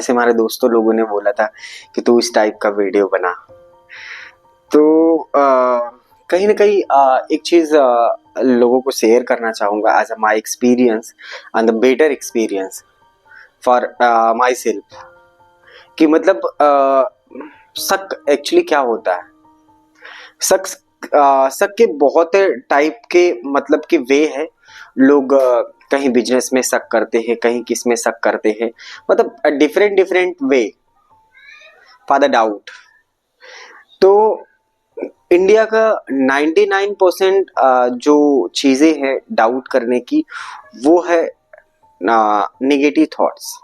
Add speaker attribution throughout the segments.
Speaker 1: ऐसे हमारे दोस्तों लोगों ने बोला था कि तू इस टाइप का वीडियो बना। तो कहीं ना कहीं एक चीज लोगों को शेयर करना चाहूंगा as a my experience and the better experience for myself, कि मतलब शक एक्चुअली क्या होता है। शक शक के बहुत टाइप के मतलब कि वे है। लोग कहीं बिजनेस में शक करते हैं, कहीं किस में शक करते हैं, मतलब different different way for the doubt. तो इंडिया का 99% जो चीजें हैं डाउट करने की, वो है नेगेटिव थॉट्स।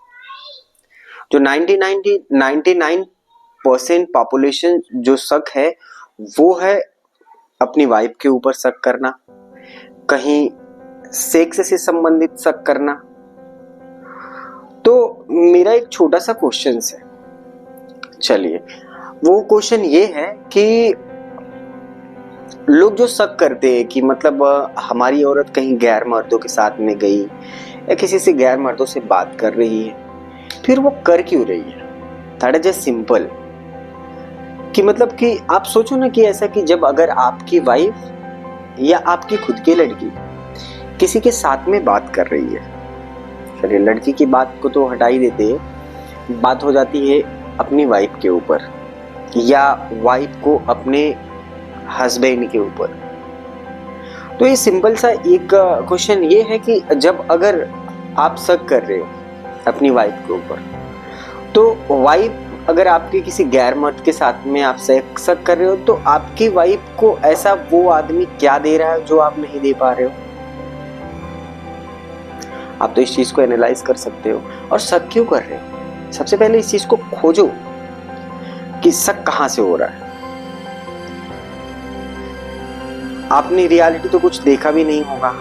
Speaker 1: जो 99% पॉपुलेशन जो शक है, वो है अपनी वाइफ के ऊपर शक करना, कहीं सेक्स से संबंधित शक करना। तो मेरा एक छोटा सा क्वेश्चन है, चलिए वो क्वेश्चन ये है कि लोग जो शक करते हैं कि मतलब हमारी औरत कहीं गैर मर्दों के साथ में गई या किसी से गैर मर्दों से बात कर रही है, फिर वो कर क्यों रही है। That is just simple. कि मतलब कि आप सोचो ना कि ऐसा कि जब अगर आपकी वाइफ या आपकी खुद की लड़की किसी के साथ में बात कर रही है, चलिए लड़की की बात को तो हटा ही देते हैं, बात हो जाती है अपनी वाइफ के ऊपर या वाइफ को अपने हस्बैंड के ऊपर। तो ये सिंपल सा एक क्वेश्चन ये है कि जब अगर आप शक कर रहे हो अपनी वाइफ के ऊपर, तो वाइफ अगर आपके किसी गैर मर्द के साथ में आप शक कर रहे हो, तो आपकी वाइफ को ऐसा वो आदमी क्या दे रहा है जो आप नहीं दे पा रहे हो। आप तो इस चीज को एनालाइज कर सकते हो। और शक क्यों कर रहे हो, सबसे पहले इस चीज को खोजो कि शक कहां से हो रहा है। आपने रियलिटी तो कुछ देखा भी नहीं होगा,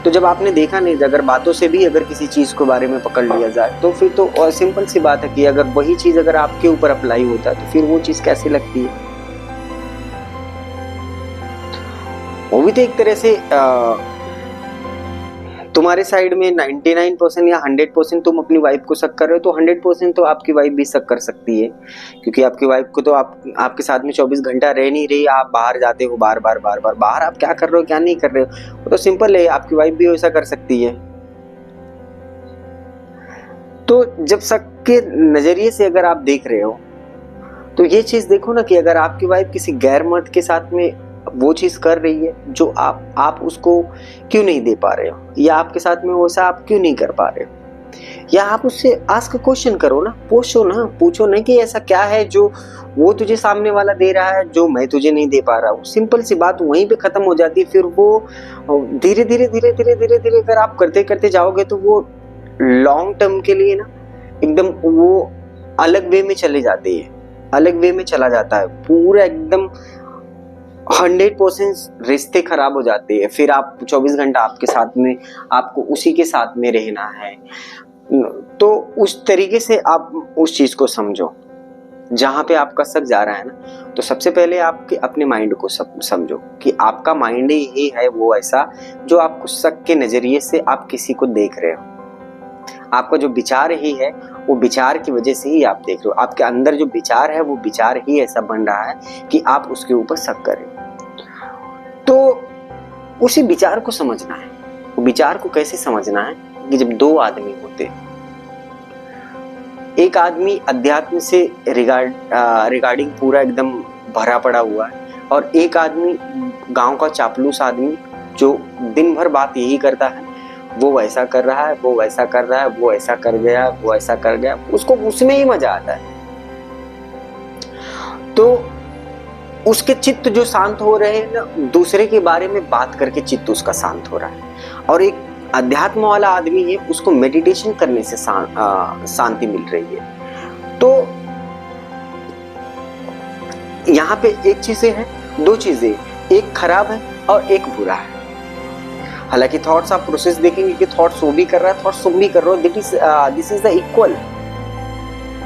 Speaker 1: तो जब आपने देखा नहीं, अगर बातों से भी अगर किसी चीज के बारे में पकड़ लिया जाए, तो फिर तो और सिंपल सी बात है कि अगर वही चीज अगर आपके ऊपर अप्लाई होता है, तो फिर वो चीज कैसी लगती है। वो भी तो एक तरह से तुम्हारे साइड में 99% या 100% तुम अपनी वाइफ को शक कर रहे हो, तो 100% तो आपकी वाइफ भी शक कर सकती है, क्योंकि आपकी वाइफ को तो आपके साथ में 24 घंटा रह नहीं रही, आप बाहर जाते हो बार बार बाहर आप क्या कर रहे हो क्या नहीं कर रहे हो, वो तो सिंपल है, आपकी वाइफ भी ऐसा कर सकती है। तो जब शक के नजरिए से अगर आप देख रहे हो, तो ये चीज देखो ना कि अगर आपकी वाइफ किसी गैर मर्द के साथ में वो चीज कर रही है जो आप उसको क्यों नहीं दे पा रहे हो, या आपके साथ में वैसा आप क्यों नहीं कर पा रहे हो। या आप उससे आस्क क्वेश्चन करो ना, पूछो ना कि ऐसा क्या है जो वो तुझे सामने वाला दे रहा है जो मैं तुझे नहीं दे पा रहा हूँ। सिंपल सी बात वहीं पे खत्म हो जाती है। फिर वो धीरे धीरे अगर आप करते करते जाओगे, तो वो लॉन्ग टर्म के लिए ना एकदम वो अलग वे में चले जाते हैं, अलग वे में चला जाता है, पूरा एकदम 100% रिश्ते खराब हो जाते हैं। फिर आप 24 घंटा आपके साथ में, आपको उसी के साथ में रहना है। तो उस तरीके से आप उस चीज को समझो। जहां पे आपका शक जा रहा है ना, तो सबसे पहले आपके अपने माइंड को समझो कि आपका माइंड ही है वो ऐसा जो आपको शक के नजरिए से आप किसी को देख रहे हो। आपका जो विचार ही है, वो विचार की वजह से ही आप देख रहे हो। आपके अंदर जो विचार है, वो विचार ही ऐसा बन रहा है कि आप उसके ऊपर शक करें। तो उसी विचार को समझना है। वो विचार को कैसे समझना है कि जब दो आदमी होते, एक आदमी अध्यात्म से रिगार्डिंग पूरा एकदम भरा पड़ा हुआ है, और एक आदमी गांव का चापलूस आदमी जो दिन भर बात यही करता है, वो वैसा कर रहा है, वो वैसा कर रहा है, वो ऐसा कर गया, वो ऐसा कर गया, उसको उसमें ही मजा आता है। तो उसके चित्त जो शांत हो रहे हैं ना, दूसरे के बारे में बात करके चित्त उसका शांत हो रहा है। और एक अध्यात्म वाला आदमी है, उसको मेडिटेशन करने से शांति मिल रही है। तो यहाँ पे एक चीजें हैं, दो चीजें, एक खराब है और एक बुरा है। हालांकि थॉट्स आप प्रोसेस देखेंगे कि थॉट्स वो भी कर रहा है, थॉट्स तुम भी कर रहे हो, दिस इज द इक्वल।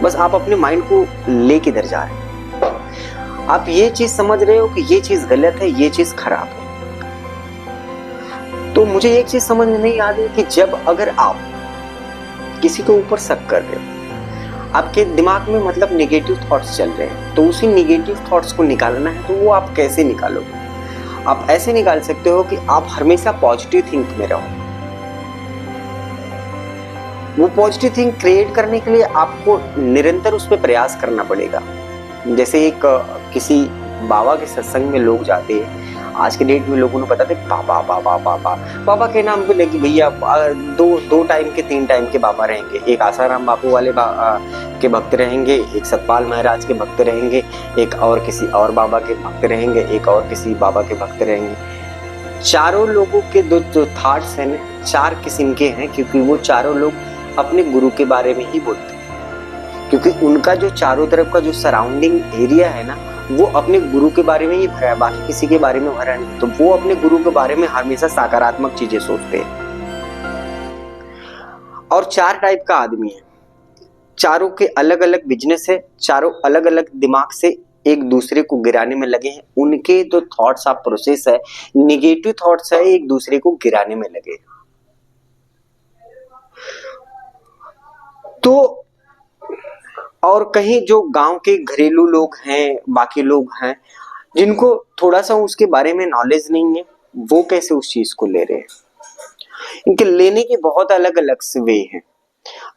Speaker 1: बस आप अपने माइंड को ले किधर जा रहे हो। आप ये चीज समझ रहे हो कि ये चीज गलत है, ये चीज खराब है। तो मुझे एक चीज समझ में नहीं आ रही कि जब अगर आप किसी के ऊपर शक कर रहे हो, आपके दिमाग में मतलब नेगेटिव थॉट्स चल रहे हैं, तो उसी नेगेटिव थॉट्स को निकालना है, तो वो आप कैसे निकालोगे? आप ऐसे निकाल सकते हो कि आप हमेशा पॉजिटिव थिंक में रहो। वो पॉजिटिव थिंक क्रिएट करने के लिए आपको निरंतर उस पर प्रयास करना पड़ेगा। जैसे एक किसी बाबा के सत्संग में लोग जाते हैं, आज के डेट में लोगों ने बताते बाबा बाबा बाबा बाबा के नाम पे लेके भैया दो टाइम के 3 टाइम के बाबा रहेंगे। एक आसाराम बापू वाले के भक्त रहेंगे, एक सतपाल महाराज के भक्त रहेंगे, एक और किसी और बाबा के भक्त रहेंगे, एक और किसी बाबा के भक्त रहेंगे। चारों लोगों के जो थॉट्स हैं 4 किस्म के हैं, क्योंकि वो चारों लोग अपने गुरु के बारे में ही बोलते हैं, क्योंकि उनका जो चारों तरफ का जो सराउंडिंग एरिया है ना, वो अपने गुरु के बारे में ही भरा है, बाकी किसी के बारे में भरा नहीं। तो वो अपने गुरु के बारे में हमेशा सकारात्मक चीजें सोचते हैं। और 4 टाइप का आदमी है, चारों के अलग अलग बिजनेस है, चारों अलग अलग दिमाग से एक दूसरे को गिराने में लगे हैं। उनके जो थॉट्स ऑफ प्रोसेस है, निगेटिव थॉट्स है, एक दूसरे को गिराने में लगे। तो और कहीं जो गांव के घरेलू लोग हैं, बाकी लोग हैं जिनको थोड़ा सा उसके बारे में नॉलेज नहीं है, वो कैसे उस चीज को ले रहे हैं? इनके लेने के बहुत अलग अलग से वे हैं।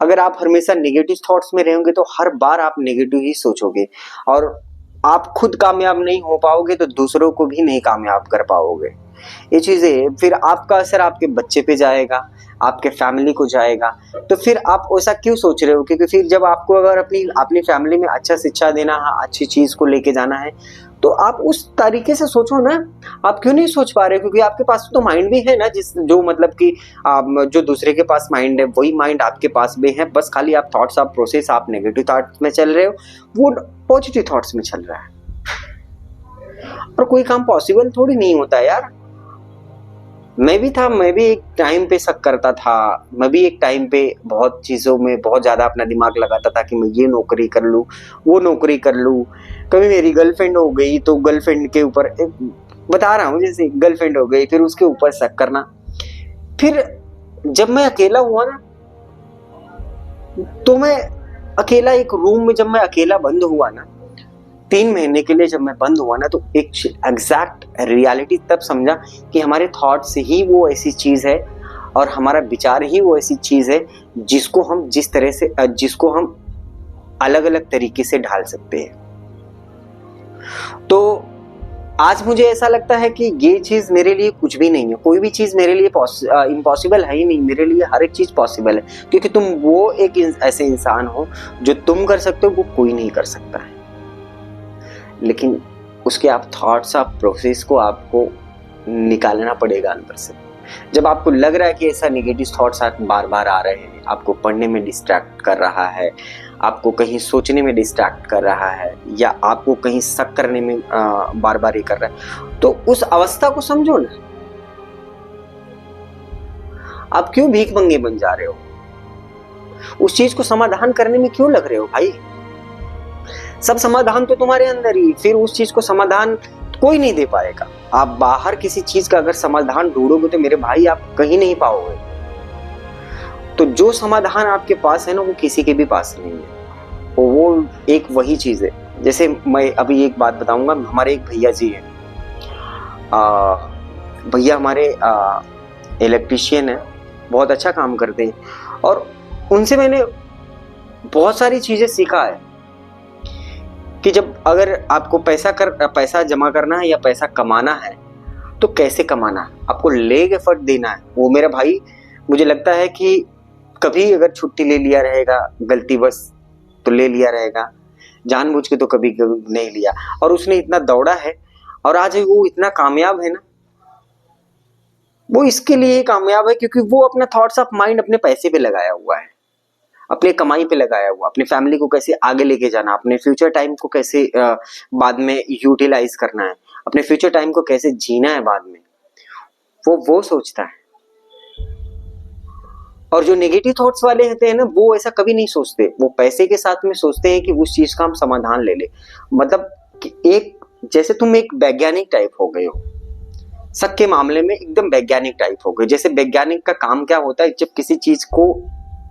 Speaker 1: अगर आप हमेशा नेगेटिव थॉट्स में रहेंगे तो हर बार आप नेगेटिव ही सोचोगे, और आप खुद कामयाब नहीं हो पाओगे तो दूसरों को भी नहीं कामयाब कर पाओगे। ये चीजें फिर आपका असर आपके बच्चे पे जाएगा, आपके फैमिली को जाएगा। तो फिर आप ऐसा क्यों सोच रहे हो? क्योंकि फिर जब आपको अगर अपनी फैमिली में अच्छा शिक्षा देना है, अच्छी चीज को लेके जाना है, तो आप उस तरीके से सोचो ना। आप क्यों नहीं सोच पा रहे? क्योंकि आपके पास तो माइंड भी है ना, जो मतलब कि जो दूसरे के पास माइंड है वही माइंड आपके पास भी है। बस खाली आप थॉट्स आप प्रोसेस आप नेगेटिव थॉट्स में चल रहे हो, वो पॉजिटिव थॉट्स में चल रहा है। और कोई काम पॉसिबल थोड़ी नहीं होता है यार। मैं भी एक टाइम पे शक करता था, मैं भी एक टाइम पे बहुत चीज़ों में बहुत ज़्यादा अपना दिमाग लगाता था कि मैं ये नौकरी कर लूँ, वो नौकरी कर लूँ। कभी मेरी गर्लफ्रेंड हो गई तो गर्लफ्रेंड के ऊपर बता रहा हूँ, जैसे गर्लफ्रेंड हो गई फिर उसके ऊपर शक करना। फिर जब मैं अकेला हुआ ना, तो मैं अकेला एक रूम में जब मैं अकेला बंद हुआ ना, 3 महीने के लिए जब मैं बंद हुआ ना, तो एक एग्जैक्ट रियलिटी तब समझा कि हमारे थॉट्स ही वो ऐसी चीज है और हमारा विचार ही वो ऐसी चीज है जिसको हम अलग अलग तरीके से ढाल सकते हैं। तो आज मुझे ऐसा लगता है कि ये चीज मेरे लिए कुछ भी नहीं है, कोई भी चीज मेरे लिए इम्पॉसिबल है ही नहीं। मेरे लिए हर एक चीज पॉसिबल है, क्योंकि तुम वो एक ऐसे इंसान हो जो तुम कर सकते हो वो कोई नहीं कर सकता है। लेकिन उसके आप थॉट्स ऑफ प्रोसेस को आपको निकालना पड़ेगा अंदर से। जब आपको लग रहा है कि ऐसा नेगेटिव थॉट्स बार बार आ रहे हैं, आपको पढ़ने में डिस्ट्रैक्ट कर रहा है, आपको कहीं सोचने में डिस्ट्रैक्ट कर रहा है, या आपको कहीं शक करने में बार बार ये कर रहा है, तो उस अवस्था को समझो ना। आप क्यों भीख मंगे बन जा रहे हो? उस चीज को समाधान करने में क्यों लग रहे हो भाई? सब समाधान तो तुम्हारे अंदर ही, फिर उस चीज को समाधान कोई नहीं दे पाएगा। आप बाहर किसी चीज का अगर समाधान ढूंढोगे तो मेरे भाई आप कहीं नहीं पाओगे। तो जो समाधान आपके पास है ना, वो किसी के भी पास नहीं है। तो वो एक वही चीज है। जैसे मैं अभी एक बात बताऊंगा, हमारे एक भैया जी हैं, भैया हमारे इलेक्ट्रिशियन है, बहुत अच्छा काम करते हैं, और उनसे मैंने बहुत सारी चीजें सीखा है कि जब अगर आपको पैसा जमा करना है या पैसा कमाना है तो कैसे कमाना है, आपको लेग एफर्ट देना है। वो मेरा भाई मुझे लगता है कि कभी अगर छुट्टी ले लिया रहेगा गलती बस तो ले लिया रहेगा, जानबूझ के तो कभी नहीं लिया। और उसने इतना दौड़ा है और आज वो इतना कामयाब है ना, वो इसके लिए कामयाब है क्योंकि वो अपना थॉट्स ऑफ माइंड अपने पैसे पे लगाया हुआ है, अपने कमाई पे लगाया हुआ, अपनी फैमिली को कैसे आगे लेके जाना, अपने फ्यूचर टाइम को कैसे बाद में यूटिलाइज करना है, अपने फ्यूचर टाइम को कैसे जीना है बाद में, वो सोचता है। और जो नेगेटिव थॉट्स वाले होते हैं ना, वो ऐसा कभी नहीं सोचते, वो पैसे के साथ में सोचते हैं कि उस चीज का हम समाधान ले ले। मतलब कि एक जैसे तुम एक वैज्ञानिक टाइप हो गए हो, शक के मामले में एकदम वैज्ञानिक टाइप हो गए। जैसे वैज्ञानिक का काम क्या होता है, जब किसी चीज को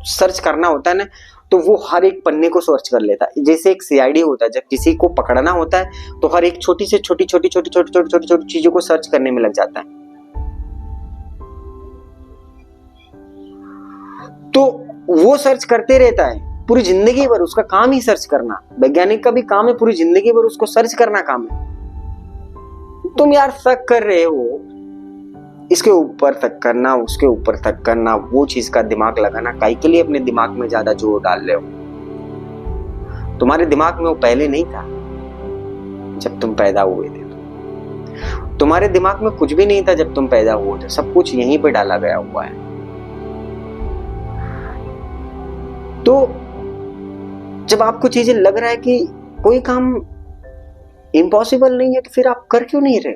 Speaker 1: सर्च करना होता है ना, तो वो हर एक पन्ने को सर्च कर लेता है। जैसे एक सीआईडी होता है, जब किसी को पकड़ना होता है तो हर एक छोटी से छोटी छोटी छोटी छोटी छोटी छोटी छोटी चीजों को सर्च करने में लग जाता है। तो वो सर्च करते रहता है पूरी जिंदगी भर, उसका काम ही सर्च करना। वैज्ञानिक का भी काम है पूरी जिंदगी भर उसको सर्च करना काम है। तुम यार शक कर रहे हो, इसके ऊपर तक करना, उसके ऊपर तक करना, वो चीज का दिमाग लगाना, काहे के लिए अपने दिमाग में ज्यादा जोर डाल रहे हो? तुम्हारे दिमाग में वो पहले नहीं था जब तुम पैदा हुए थे। तुम्हारे दिमाग में कुछ भी नहीं था जब तुम पैदा हुए थे, सब कुछ यहीं पे डाला गया हुआ है। तो जब आपको चीजें लग रहा है कि कोई काम इम्पॉसिबल नहीं है, तो फिर आप कर क्यों नहीं रहे?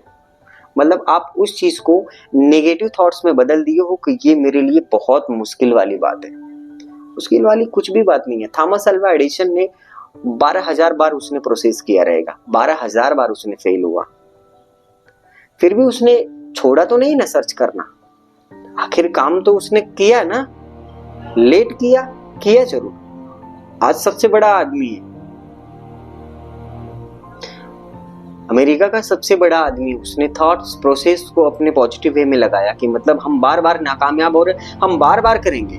Speaker 1: मतलब आप उस चीज को नेगेटिव थॉट्स में बदल दिए हो कि ये मेरे लिए बहुत मुश्किल वाली बात है। मुश्किल वाली कुछ भी बात नहीं है। थॉमस अल्वा एडिसन ने 12,000 बार उसने प्रोसेस किया रहेगा, 12,000 बार उसने फेल हुआ, फिर भी उसने छोड़ा तो नहीं ना सर्च करना। आखिर काम तो उसने किया ना, लेट किया जरूर। आज सबसे बड़ा आदमी है, अमेरिका का सबसे बड़ा आदमी, उसने थॉट्स प्रोसेस को अपने पॉजिटिव वे में लगाया कि मतलब हम बार बार नाकामयाब हो रहे, हम बार बार करेंगे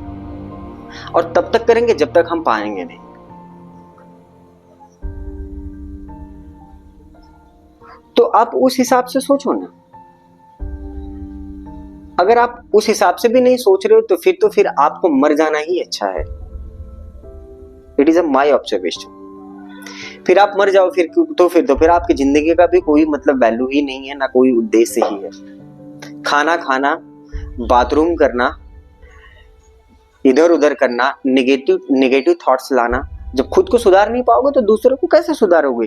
Speaker 1: और तब तक करेंगे जब तक हम पाएंगे नहीं। तो आप उस हिसाब से सोचो ना। अगर आप उस हिसाब से भी नहीं सोच रहे हो तो फिर आपको मर जाना ही अच्छा है। It is a my observation. फिर आप मर जाओ, फिर आपकी जिंदगी का भी कोई मतलब वैल्यू ही नहीं है, ना कोई उद्देश्य ही है। खाना, बाथरूम करना, इधर उधर करना, नेगेटिव थॉट्स लाना। जब खुद को सुधार नहीं पाओगे तो दूसरों को कैसे सुधारोगे?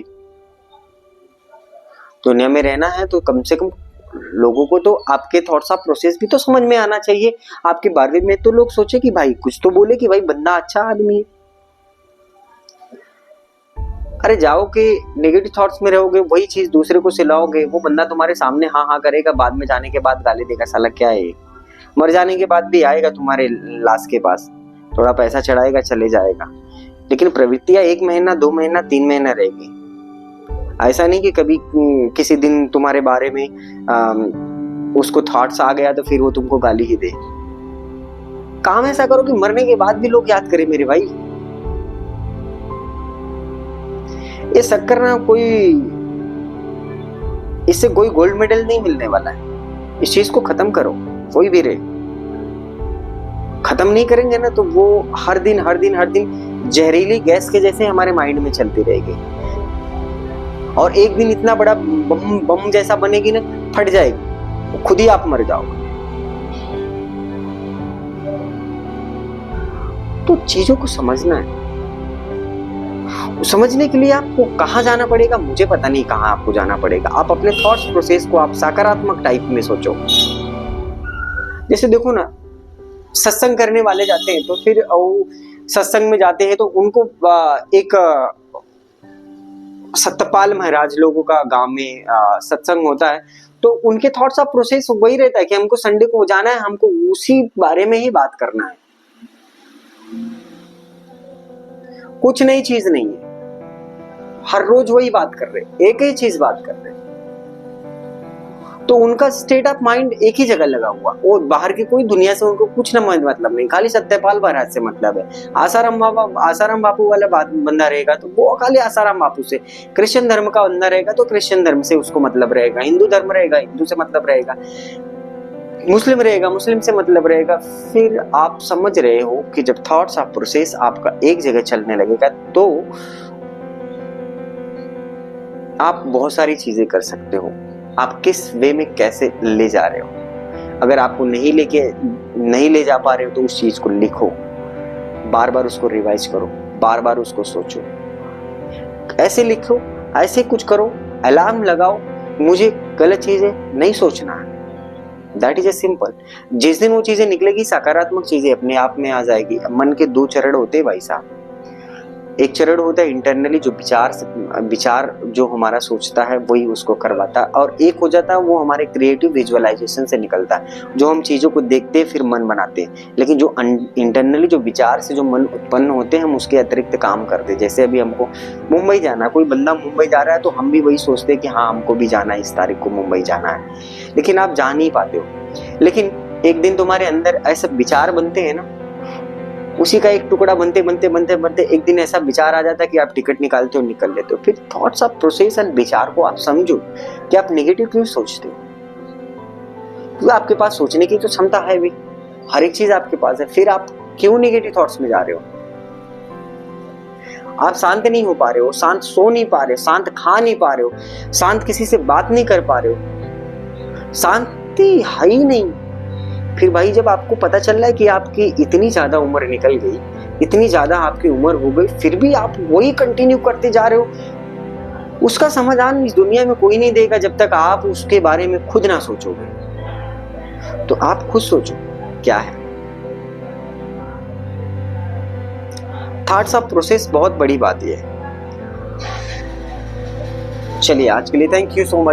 Speaker 1: दुनिया में रहना है तो कम से कम लोगों को तो आपके थॉट्स ऑफ प्रोसेस भी तो समझ में आना चाहिए। आपके बारे में तो लोग सोचे कि भाई कुछ तो बोले कि भाई बंदा अच्छा आदमी है। अरे जाओ कि नेगेटिव थॉट्स में रहोगे, वही चीज दूसरे को सिलाओगे, वो बंदा तुम्हारे सामने हाँ करेगा, बाद में जाने के बाद गाली देगा, साला क्या है। मर जाने के बाद भी आएगा तुम्हारे लाश के पास, थोड़ा पैसा चढ़ाएगा, चले जाएगा। लेकिन प्रवृत्तियां 1 महीना, 2 महीना, 3 महीना रहेगी। ऐसा नहीं कि कभी किसी दिन तुम्हारे बारे में उसको थॉट्स आ गया तो फिर वो तुमको गाली ही दे। काम ऐसा करो कि मरने के बाद भी लोग याद करें मेरे भाई। ये शक करना इससे कोई गोल्ड मेडल नहीं मिलने वाला है। इस चीज को खत्म करो, कोई भी रहे। खत्म नहीं करेंगे ना तो वो हर दिन जहरीली गैस के जैसे हमारे माइंड में चलती रहेगी, और एक दिन इतना बड़ा बम जैसा बनेगी ना, फट जाएगी, खुद ही आप मर जाओगे। तो चीजों को समझना है। समझने के लिए आपको कहाँ जाना पड़ेगा, मुझे पता नहीं कहाँ आपको जाना पड़ेगा। आप अपने थॉट्स प्रोसेस को आप सकारात्मक टाइप में सोचो। जैसे देखो ना, सत्संग करने वाले जाते हैं तो फिर सत्संग में जाते हैं तो उनको एक सत्यपाल महाराज लोगों का गांव में सत्संग होता है, तो उनके थॉट्स ऑफ प्रोसेस वही रहता है कि हमको संडे को जाना है, हमको उसी बारे में ही बात करना है, कुछ नई चीज नहीं है। हर रोज वही बात कर रहे, एक ही चीज बात कर रहे। तो उनका स्टेट ऑफ माइंड एक ही जगह लगा हुआ, वो बाहर की कोई दुनिया से उनको कुछ न मतलब नहीं, खाली सत्यपाल महाराज से मतलब है। आसाराम बापू वाला बात बंदा रहेगा तो वो खाली आसाराम बापू से, क्रिश्चियन धर्म का बंदा रहेगा तो क्रिश्चियन धर्म से उसको मतलब रहेगा, हिंदू धर्म रहेगा हिंदू से मतलब रहेगा, मुस्लिम रहेगा मुस्लिम से मतलब रहेगा। फिर आप समझ रहे हो कि जब थॉट्स ऑफ प्रोसेस आपका एक जगह चलने लगेगा तो आप बहुत सारी चीजें कर सकते हो। आप किस वे में कैसे ले जा रहे हो। अगर आपको नहीं ले जा पा रहे हो तो उस चीज को लिखो, बार बार उसको रिवाइज करो, बार बार उसको सोचो। ऐसे लिखो, ऐसे कुछ करो, अलार्म लगाओ, मुझे गलत चीजें नहीं सोचना है। That is a simple. जिस दिन वो चीजें निकलेगी, सकारात्मक चीजें अपने आप में आ जाएगी। मन के 2 चरण होते हैं भाई साहब, एक चरण होता है इंटरनली, जो विचार जो हमारा सोचता है वही उसको करवाता है, और एक हो जाता है वो हमारे क्रिएटिव विजुअलाइजेशन से निकलता है, जो हम चीज़ों को देखते हैं फिर मन बनाते हैं। लेकिन जो इंटरनली जो विचार से जो मन उत्पन्न होते हैं हम उसके अतिरिक्त काम करते हैं। जैसे अभी हमको मुंबई जाना है, कोई बंदा मुंबई जा रहा है तो हम भी वही सोचते हैं कि हाँ हमको भी जाना है, इस तारीख को मुंबई जाना है, लेकिन आप जा नहीं पाते हो। लेकिन एक दिन तुम्हारे अंदर ऐसे विचार बनते हैं ना, उसी का एक टुकड़ा बनते बनते बनते बनते एक दिन ऐसा विचार आ जाता है कि आप टिकट निकालते हो, निकल लेते हो। फिर थॉट्स ऑफ प्रोसेस एंड विचार को आप समझो कि आप नेगेटिव क्यों सोचते हो, क्योंकि आपके पास सोचने की तो क्षमता है भी, हर एक चीज आपके पास है, फिर आप क्यों नेगेटिव थॉट्स में जा रहे हो? आप शांत नहीं हो पा रहे हो, शांत सो नहीं पा रहे हो, शांत खा नहीं पा रहे हो, शांत किसी से बात नहीं कर पा रहे हो, शांति है ही नहीं। फिर भाई जब आपको पता चल रहा है कि आपकी इतनी ज्यादा उम्र निकल गई, इतनी ज्यादा आपकी उम्र हो गई, फिर भी आप वही कंटिन्यू करते जा रहे हो, उसका समाधान इस दुनिया में कोई नहीं देगा जब तक आप उसके बारे में खुद ना सोचोगे। तो आप खुद सोचो क्या है। थॉट्स ऑफ प्रोसेस बहुत बड़ी बात है। चलिए आज के लिए थैंक यू सो मच।